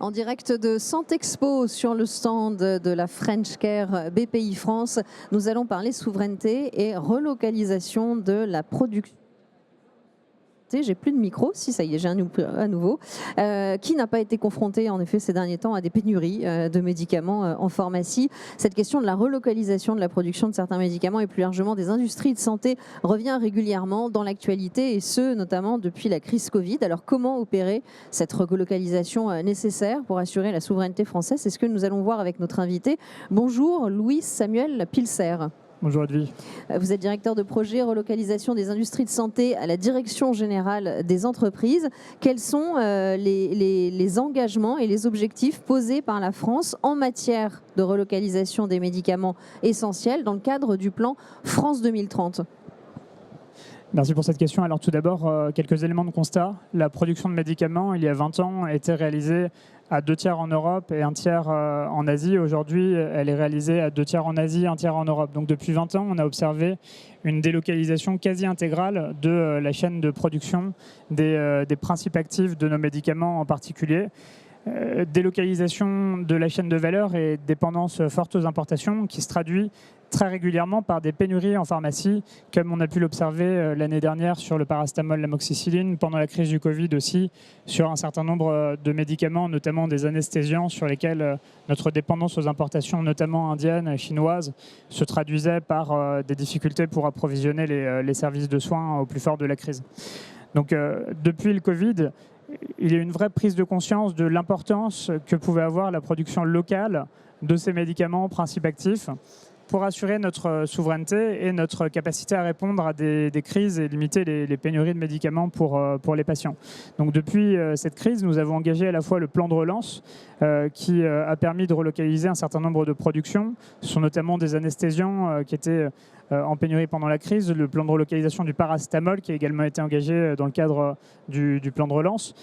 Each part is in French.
En direct de Santexpo sur le stand de la French Care BPI France, nous allons parler souveraineté et relocalisation de la production. J'ai plus de micro, si ça y est, j'ai à nouveau. Qui n'a pas été confronté en effet ces derniers temps à des pénuries de médicaments en pharmacie? Cette question de la relocalisation de la production de certains médicaments et plus largement des industries de santé revient régulièrement dans l'actualité et ce notamment depuis la crise Covid. Alors comment opérer cette relocalisation nécessaire pour assurer la souveraineté française? C'est ce que nous allons voir avec notre invité. Bonjour Louis Samuel Pilser. Bonjour Edwige. Vous êtes directeur de projet relocalisation des industries de santé à la Direction générale des entreprises. Quels sont les engagements et les objectifs posés par la France en matière de relocalisation des médicaments essentiels dans le cadre du plan France 2030 ? Merci pour cette question. Alors tout d'abord, quelques éléments de constat. La production de médicaments, il y a 20 ans, était réalisée à 2 tiers en Europe et 1 tiers en Asie. Aujourd'hui, elle est réalisée à 2 tiers en Asie, 1 tiers en Europe. Donc depuis 20 ans, on a observé une délocalisation quasi intégrale de la chaîne de production des principes actifs de nos médicaments en particulier. Délocalisation de la chaîne de valeur et dépendance forte aux importations qui se traduit très régulièrement par des pénuries en pharmacie, comme on a pu l'observer l'année dernière sur le paracétamol, l'amoxicilline, pendant la crise du Covid aussi, sur un certain nombre de médicaments, notamment des anesthésiants, sur lesquels notre dépendance aux importations, notamment indiennes, chinoises, se traduisait par des difficultés pour approvisionner les services de soins au plus fort de la crise. Donc depuis le Covid, il y a une vraie prise de conscience de l'importance que pouvait avoir la production locale de ces médicaments principes actifs pour assurer notre souveraineté et notre capacité à répondre à des crises et limiter les pénuries de médicaments pour les patients. Donc depuis cette crise, nous avons engagé à la fois le plan de relance qui a permis de relocaliser un certain nombre de productions. Ce sont notamment des anesthésiants qui étaient en pénurie pendant la crise, le plan de relocalisation du paracétamol qui a également été engagé dans le cadre du plan de relance.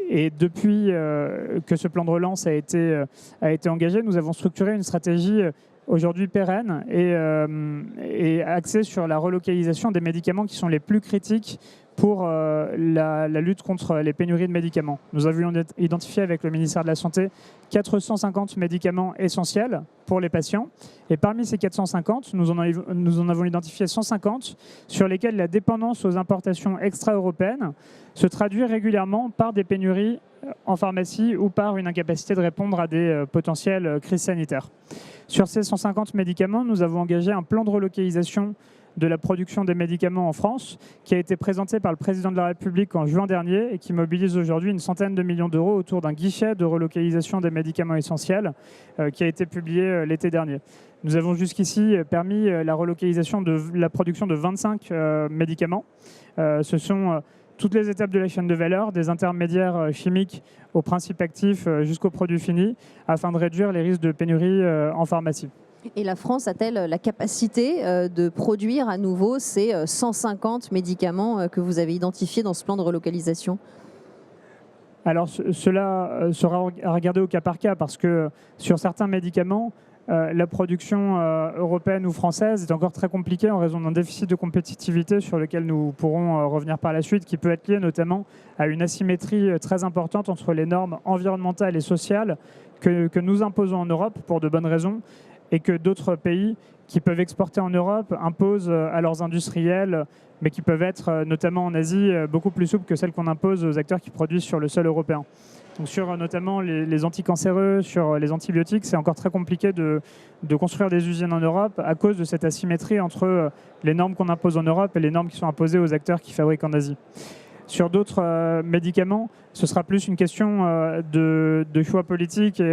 Et depuis que ce plan de relance a été engagé, nous avons structuré une stratégie aujourd'hui pérenne et axée sur la relocalisation des médicaments qui sont les plus critiques pour la lutte contre les pénuries de médicaments. Nous avions identifié avec le ministère de la Santé 450 médicaments essentiels pour les patients. Et parmi ces 450, nous en avons identifié 150 sur lesquels la dépendance aux importations extra-européennes se traduit régulièrement par des pénuries en pharmacie ou par une incapacité de répondre à des potentielles crises sanitaires. Sur ces 150 médicaments, nous avons engagé un plan de relocalisation de la production des médicaments en France, qui a été présenté par le président de la République en juin dernier et qui mobilise aujourd'hui une centaine de millions d'euros autour d'un guichet de relocalisation des médicaments essentiels qui a été publié l'été dernier. Nous avons jusqu'ici permis la relocalisation de la production de 25 médicaments. Ce sont toutes les étapes de la chaîne de valeur, des intermédiaires chimiques aux principes actifs jusqu'aux produits finis, afin de réduire les risques de pénurie en pharmacie. Et la France a-t-elle la capacité de produire à nouveau ces 150 médicaments que vous avez identifiés dans ce plan de relocalisation ? Alors cela sera à regarder au cas par cas parce que sur certains médicaments, la production européenne ou française est encore très compliquée en raison d'un déficit de compétitivité sur lequel nous pourrons revenir par la suite, qui peut être lié notamment à une asymétrie très importante entre les normes environnementales et sociales que nous imposons en Europe pour de bonnes raisons et que d'autres pays qui peuvent exporter en Europe imposent à leurs industriels, mais qui peuvent être, notamment en Asie, beaucoup plus souples que celles qu'on impose aux acteurs qui produisent sur le sol européen. Donc sur notamment les anticancéreux, sur les antibiotiques, c'est encore très compliqué de construire des usines en Europe à cause de cette asymétrie entre les normes qu'on impose en Europe et les normes qui sont imposées aux acteurs qui fabriquent en Asie. Sur d'autres médicaments, ce sera plus une question de choix politique et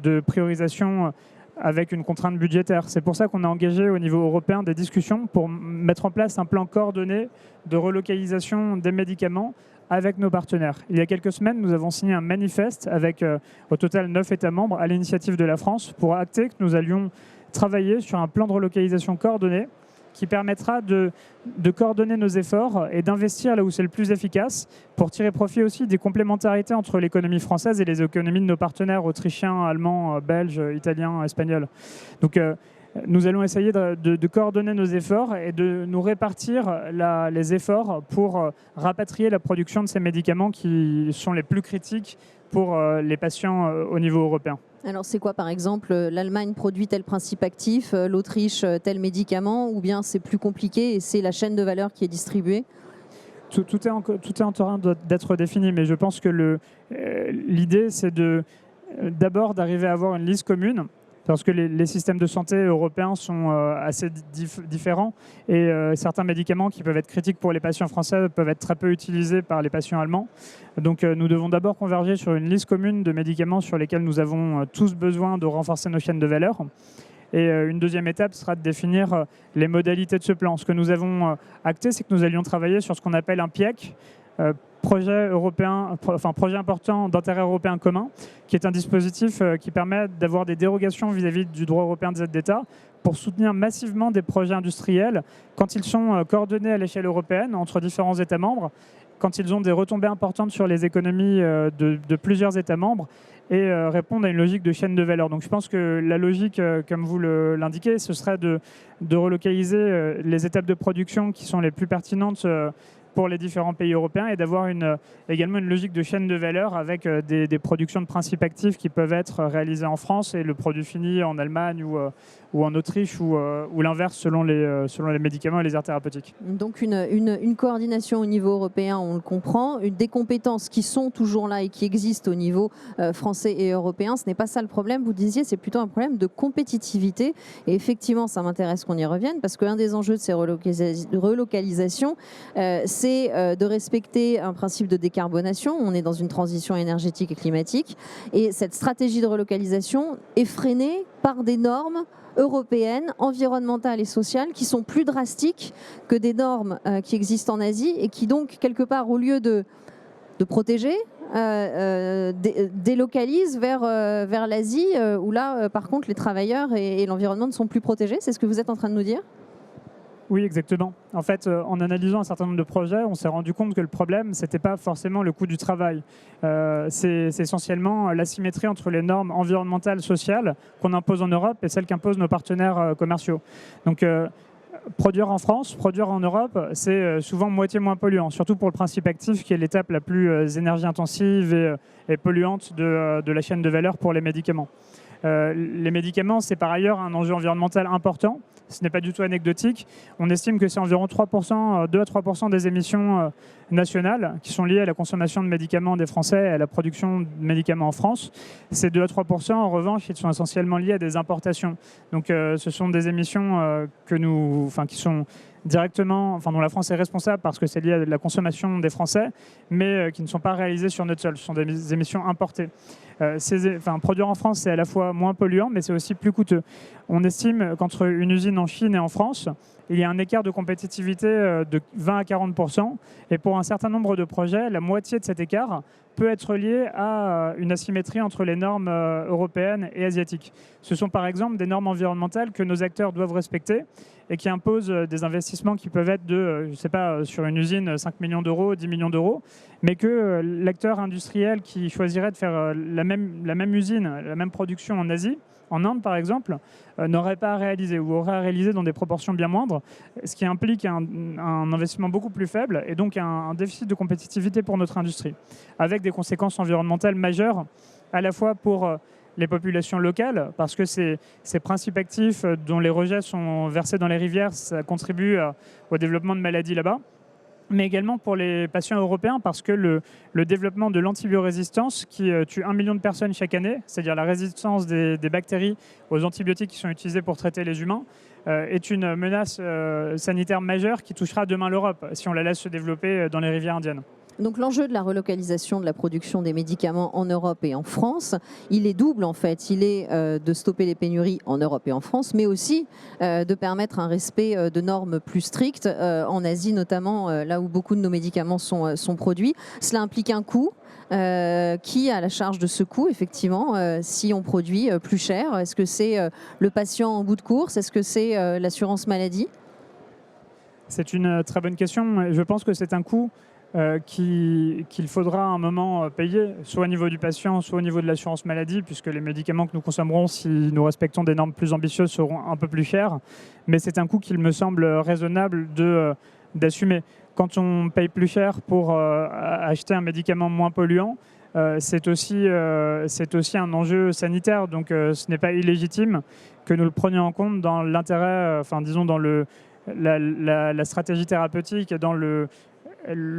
de priorisation avec une contrainte budgétaire. C'est pour ça qu'on a engagé au niveau européen des discussions pour mettre en place un plan coordonné de relocalisation des médicaments avec nos partenaires. Il y a quelques semaines, nous avons signé un manifeste avec au total 9 États membres à l'initiative de la France pour acter que nous allions travailler sur un plan de relocalisation coordonné qui permettra de coordonner nos efforts et d'investir là où c'est le plus efficace pour tirer profit aussi des complémentarités entre l'économie française et les économies de nos partenaires autrichiens, allemands, belges, italiens, espagnols. Donc nous allons essayer de coordonner nos efforts et de nous répartir les efforts pour rapatrier la production de ces médicaments qui sont les plus critiques pour les patients au niveau européen. Alors c'est quoi par exemple, l'Allemagne produit tel principe actif, l'Autriche tel médicament, ou bien c'est plus compliqué et c'est la chaîne de valeur qui est distribuée? Tout est en train d'être défini, mais je pense que l'idée c'est d'abord d'arriver à avoir une liste commune, parce que les systèmes de santé européens sont assez différents et certains médicaments qui peuvent être critiques pour les patients français peuvent être très peu utilisés par les patients allemands. Donc nous devons d'abord converger sur une liste commune de médicaments sur lesquels nous avons tous besoin de renforcer nos chaînes de valeur. Et une deuxième étape sera de définir les modalités de ce plan. Ce que nous avons acté, c'est que nous allions travailler sur ce qu'on appelle un PIEC, projet important d'intérêt européen commun, qui est un dispositif qui permet d'avoir des dérogations vis-à-vis du droit européen des aides d'État pour soutenir massivement des projets industriels quand ils sont coordonnés à l'échelle européenne entre différents États membres, quand ils ont des retombées importantes sur les économies de plusieurs États membres et répondre à une logique de chaîne de valeur. Donc je pense que la logique, comme vous l'indiquez, ce serait de relocaliser les étapes de production qui sont les plus pertinentes pour les différents pays européens et d'avoir également une logique de chaîne de valeur avec des productions de principes actifs qui peuvent être réalisées en France et le produit fini en Allemagne ou en Autriche ou l'inverse selon les médicaments et les aires thérapeutiques. Donc une coordination au niveau européen, on le comprend, des compétences qui sont toujours là et qui existent au niveau français et européen, ce n'est pas ça le problème, vous disiez, c'est plutôt un problème de compétitivité et effectivement ça m'intéresse qu'on y revienne parce qu'un des enjeux de ces relocalisations, c'est de respecter un principe de décarbonation. On est dans une transition énergétique et climatique. Et cette stratégie de relocalisation est freinée par des normes européennes, environnementales et sociales qui sont plus drastiques que des normes qui existent en Asie et qui donc, quelque part, au lieu de protéger, délocalisent vers l'Asie où là, par contre, les travailleurs et l'environnement ne sont plus protégés. C'est ce que vous êtes en train de nous dire ? Oui, exactement. En fait, en analysant un certain nombre de projets, on s'est rendu compte que le problème, ce n'était pas forcément le coût du travail. C'est essentiellement l'asymétrie entre les normes environnementales, sociales qu'on impose en Europe et celles qu'imposent nos partenaires commerciaux. Donc, produire en France, produire en Europe, c'est souvent moitié moins polluant, surtout pour le principe actif qui est l'étape la plus énergie intensive et polluante de la chaîne de valeur pour les médicaments. Les médicaments, c'est par ailleurs un enjeu environnemental important. Ce n'est pas du tout anecdotique. On estime que c'est environ 2 à 3% des émissions nationales qui sont liées à la consommation de médicaments des Français et à la production de médicaments en France. Ces 2 à 3%, en revanche, ils sont essentiellement liés à des importations. Donc ce sont des émissions qui sont directement, dont la France est responsable parce que c'est lié à la consommation des Français, mais qui ne sont pas réalisées sur notre sol. Ce sont des émissions importées. Produire en France, c'est à la fois moins polluant, mais c'est aussi plus coûteux. On estime qu'entre une usine en Chine et en France, il y a un écart de compétitivité de 20 à 40%. Et pour un certain nombre de projets, la moitié de cet écart peut être lié à une asymétrie entre les normes européennes et asiatiques. Ce sont par exemple des normes environnementales que nos acteurs doivent respecter et qui imposent des investissements qui peuvent être sur une usine, 5 millions d'euros, 10 millions d'euros, mais que l'acteur industriel qui choisirait de faire la même usine, la même production en Asie, en Inde par exemple, n'aurait pas à réaliser ou aurait à réaliser dans des proportions bien moindres, ce qui implique un investissement beaucoup plus faible et donc un déficit de compétitivité pour notre industrie, avec des conséquences environnementales majeures, à la fois pour les populations locales, parce que ces principes actifs dont les rejets sont versés dans les rivières, ça contribue au développement de maladies là-bas, mais également pour les patients européens, parce que le développement de l'antibiorésistance, qui tue 1 million de personnes chaque année, c'est-à-dire la résistance des bactéries aux antibiotiques qui sont utilisés pour traiter les humains, est une menace sanitaire majeure qui touchera demain l'Europe, si on la laisse se développer dans les rivières indiennes. Donc l'enjeu de la relocalisation de la production des médicaments en Europe et en France, il est double en fait. Il est de stopper les pénuries en Europe et en France, mais aussi de permettre un respect de normes plus strictes, en Asie notamment, là où beaucoup de nos médicaments sont produits. Cela implique un coût. Qui a la charge de ce coût, effectivement, si on produit plus cher? Est-ce que c'est le patient en bout de course? Est-ce que c'est l'assurance maladie? C'est une très bonne question. Je pense que c'est un coût qu'il faudra à un moment payer, soit au niveau du patient, soit au niveau de l'assurance maladie, puisque les médicaments que nous consommerons, si nous respectons des normes plus ambitieuses, seront un peu plus chers. Mais c'est un coût qu'il me semble raisonnable d'assumer. Quand on paye plus cher pour acheter un médicament moins polluant, c'est aussi un enjeu sanitaire. Donc ce n'est pas illégitime que nous le prenions en compte dans l'intérêt, disons dans la stratégie thérapeutique et dans le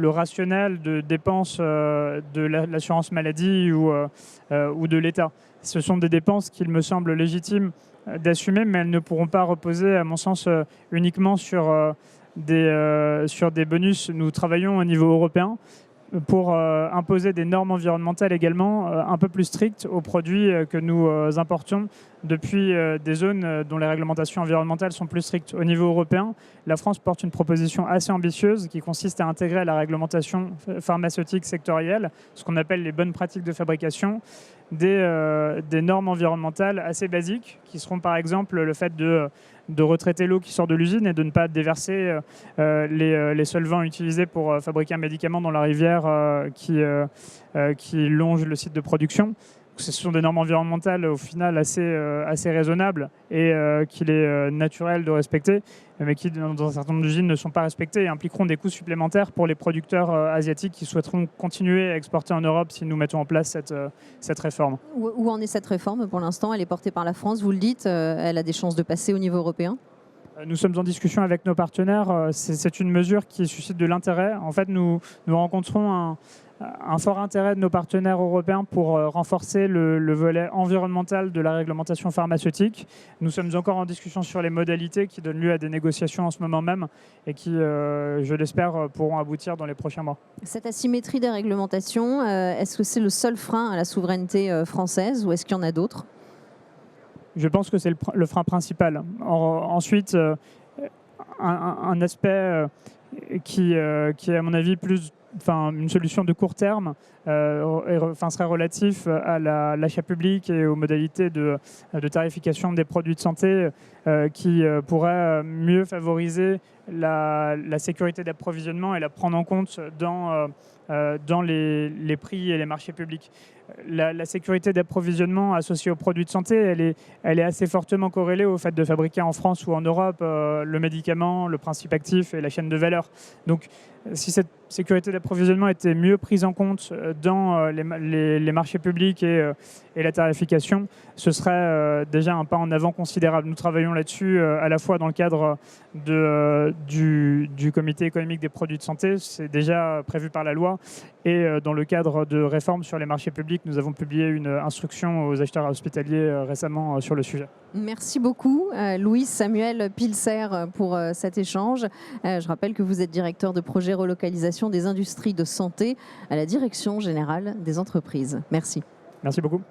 rationnel de dépenses de l'assurance maladie ou de l'État. Ce sont des dépenses qu'il me semble légitime d'assumer, mais elles ne pourront pas reposer, à mon sens, uniquement sur des bonus. Nous travaillons au niveau européen pour imposer des normes environnementales également un peu plus strictes aux produits que nous importons depuis des zones dont les réglementations environnementales sont plus strictes. Au niveau européen, la France porte une proposition assez ambitieuse qui consiste à intégrer à la réglementation pharmaceutique sectorielle, ce qu'on appelle les bonnes pratiques de fabrication, des normes environnementales assez basiques, qui seront par exemple le fait de retraiter l'eau qui sort de l'usine et de ne pas déverser les solvants utilisés pour fabriquer un médicament dans la rivière qui longe le site de production. Ce sont des normes environnementales au final assez raisonnables et qu'il est naturel de respecter, mais qui dans un certain nombre d'usines ne sont pas respectées et impliqueront des coûts supplémentaires pour les producteurs asiatiques qui souhaiteront continuer à exporter en Europe si nous mettons en place cette réforme. Où en est cette réforme pour l'instant? Elle est portée par la France, vous le dites, elle a des chances de passer au niveau européen? Nous sommes en discussion avec nos partenaires. C'est une mesure qui suscite de l'intérêt. En fait, nous rencontrons un fort intérêt de nos partenaires européens pour renforcer le volet environnemental de la réglementation pharmaceutique. Nous sommes encore en discussion sur les modalités qui donnent lieu à des négociations en ce moment même et qui, je l'espère, pourront aboutir dans les prochains mois. Cette asymétrie des réglementations, est-ce que c'est le seul frein à la souveraineté française ou est-ce qu'il y en a d'autres? Je pense que c'est le frein principal. Ensuite, un aspect qui est à mon avis une solution de court terme serait relatif à l'achat public et aux modalités de tarification des produits de santé qui pourraient mieux favoriser la sécurité d'approvisionnement et la prendre en compte dans les prix et les marchés publics. La sécurité d'approvisionnement associée aux produits de santé, elle est assez fortement corrélée au fait de fabriquer en France ou en Europe le médicament, le principe actif et la chaîne de valeur. Donc, si cette sécurité d'approvisionnement était mieux prise en compte dans les marchés publics et la tarification, ce serait déjà un pas en avant considérable. Nous travaillons là-dessus à la fois dans le cadre du comité économique des produits de santé, c'est déjà prévu par la loi, et dans le cadre de réformes sur les marchés publics, nous avons publié une instruction aux acheteurs hospitaliers récemment sur le sujet. Merci beaucoup, Louis-Samuel Pilser, pour cet échange. Je rappelle que vous êtes directeur de projet relocalisation des industries de santé à la Direction générale des entreprises. Merci. Merci beaucoup.